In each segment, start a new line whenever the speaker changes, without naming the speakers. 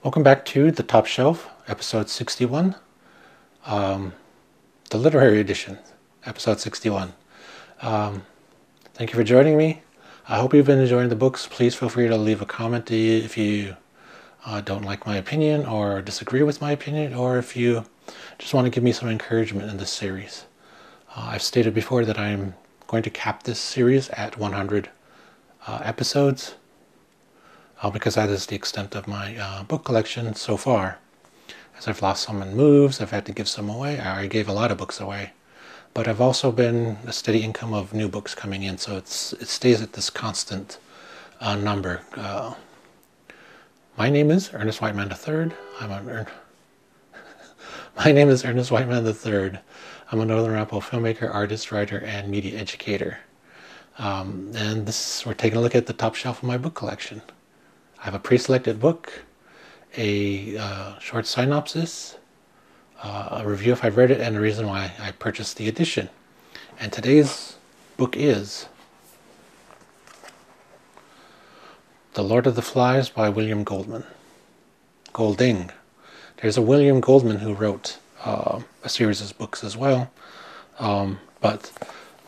Welcome back to The Top Shelf, episode 61, the literary edition, episode 61. Thank you for joining me. I hope you've been enjoying the books. Please feel free to leave a comment if you don't like my opinion or disagree with my opinion, or if you just want to give me some encouragement in this series. I've stated before that I'm going to cap this series at 100 episodes. Because that is the extent of my book collection so far. As I've lost some in moves, I've had to give some away. I gave a lot of books away. But I've also been a steady income of new books coming in, so it stays at this constant number. My name is Ernest Whiteman III. My name is Ernest Whiteman III. I'm a Northern Ramapo filmmaker, artist, writer, and media educator. And we're taking a look at the top shelf of my book collection. I have a pre-selected book, a short synopsis, a review if I've read it, and a reason why I purchased the edition. And today's book is The Lord of the Flies by William Golding. There's a William Goldman who wrote a series of books as well, but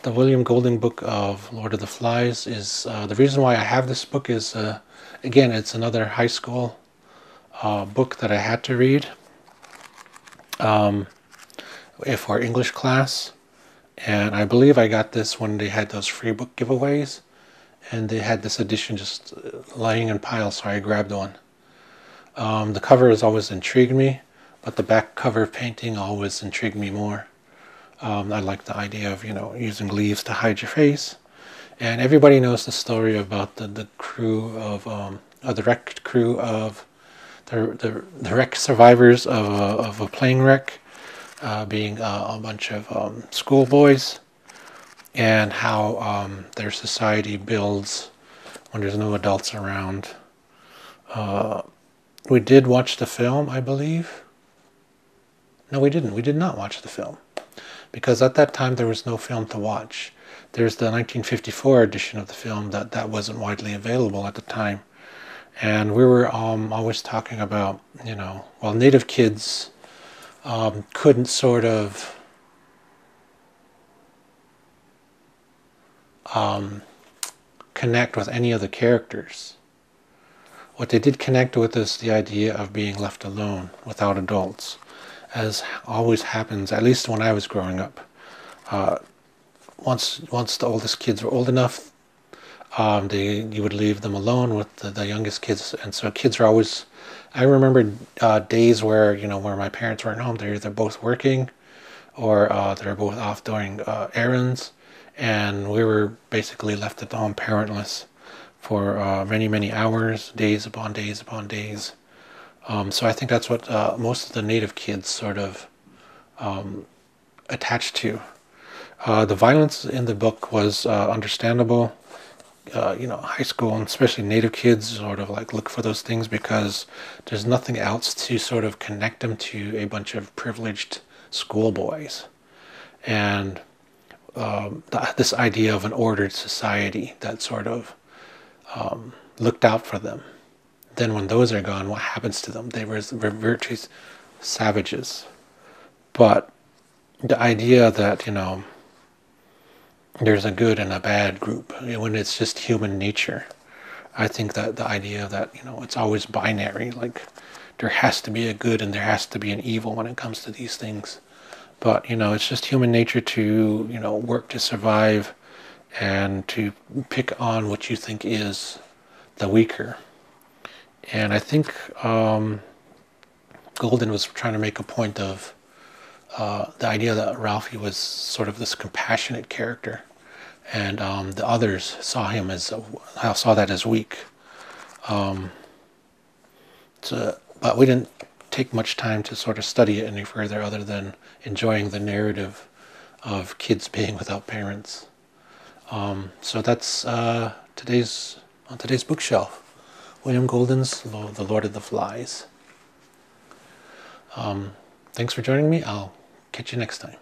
the William Golding book of Lord of the Flies is, the reason why I have this book is, again, it's another high school book that I had to read for English class. And I believe I got this when they had those free book giveaways. And they had this edition just lying in piles, so I grabbed one. The cover has always intrigued me, but the back cover painting always intrigued me more. I like the idea of, using leaves to hide your face. And everybody knows the story about the crew of, the wrecked crew of, the wreck survivors of a plane wreck, being a bunch of schoolboys, and how their society builds when there's no adults around. We did watch the film, I believe. No, we didn't. We did not watch the film, because at that time there was no film to watch. There's the 1954 edition of the film that wasn't widely available at the time. And we were always talking about, Native kids couldn't sort of connect with any of the characters. What they did connect with is the idea of being left alone without adults, as always happens, at least when I was growing up. Once the oldest kids were old enough, you would leave them alone with the youngest kids, and so kids are always. I remember days where where my parents weren't home. They're either both working, or they're both off doing errands, and we were basically left at home parentless for many hours, days upon days upon days. So I think that's what most of the Native kids sort of attached to. The violence in the book was understandable. High school, and especially Native kids, sort of like look for those things because there's nothing else to sort of connect them to a bunch of privileged schoolboys. And this idea of an ordered society that sort of looked out for them. Then when those are gone, what happens to them? They were virtually savages. But the idea that, there's a good and a bad group, when it's just human nature. I think that the idea that, it's always binary, like there has to be a good and there has to be an evil when it comes to these things. But, it's just human nature to, work to survive and to pick on what you think is the weaker. And I think Golden was trying to make a point of the idea that Ralphie was sort of this compassionate character, and the others saw that as weak. But we didn't take much time to sort of study it any further, other than enjoying the narrative of kids being without parents. So that's on today's bookshelf. William Golding's The Lord of the Flies. Thanks for joining me. I'll catch you next time.